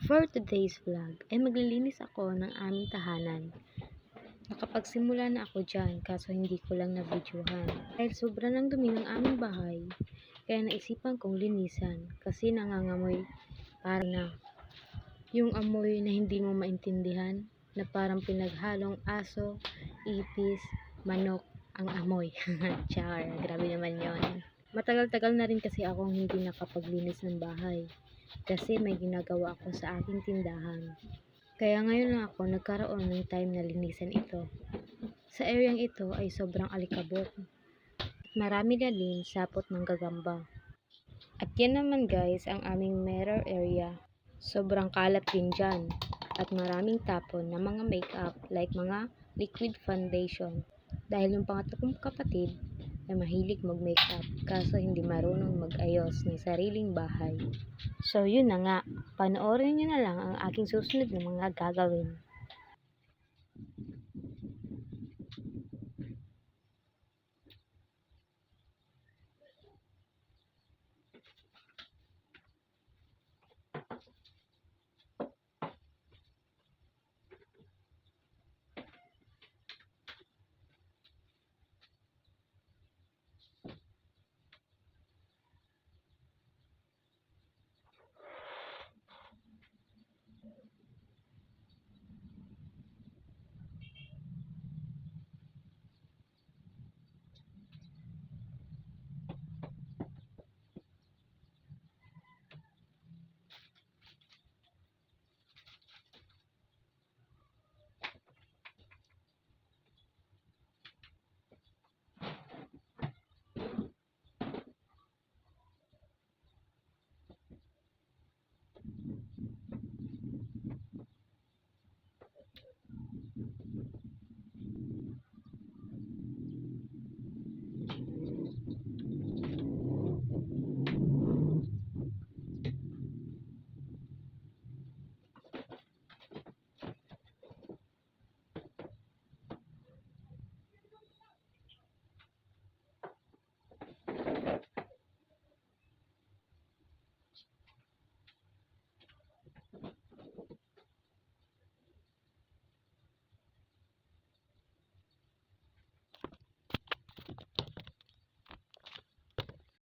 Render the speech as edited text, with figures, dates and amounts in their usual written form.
For today's vlog ay maglilinis ako ng aming tahanan. Nakapagsimula na ako dyan kaso hindi ko lang na-videohan. Dahil sobrang lang dumi ng aming bahay, kaya naisipan kong linisan kasi nangangamoy parang na. Yung amoy na hindi mo maintindihan na parang pinaghalong aso, ipis, manok ang amoy. Char, grabe naman yon. Matagal-tagal na rin kasi akong hindi nakapaglinis ng bahay kasi may ginagawa ako sa aking tindahan. Kaya ngayon lang ako nagkaroon ng time na linisan ito. Sa areang ito ay sobrang alikabok. Marami na din sapot ng gagamba. At yan naman guys ang aming mirror area. Sobrang kalat din dyan. At maraming tapon na mga makeup like mga liquid foundation. Dahil yung pangatlo kong kapatid ay mahilig mag-makeup kaso hindi marunong mag-ayos ng sariling bahay. So yun na nga, panoorin nyo na lang ang aking susunod na mga gagawin.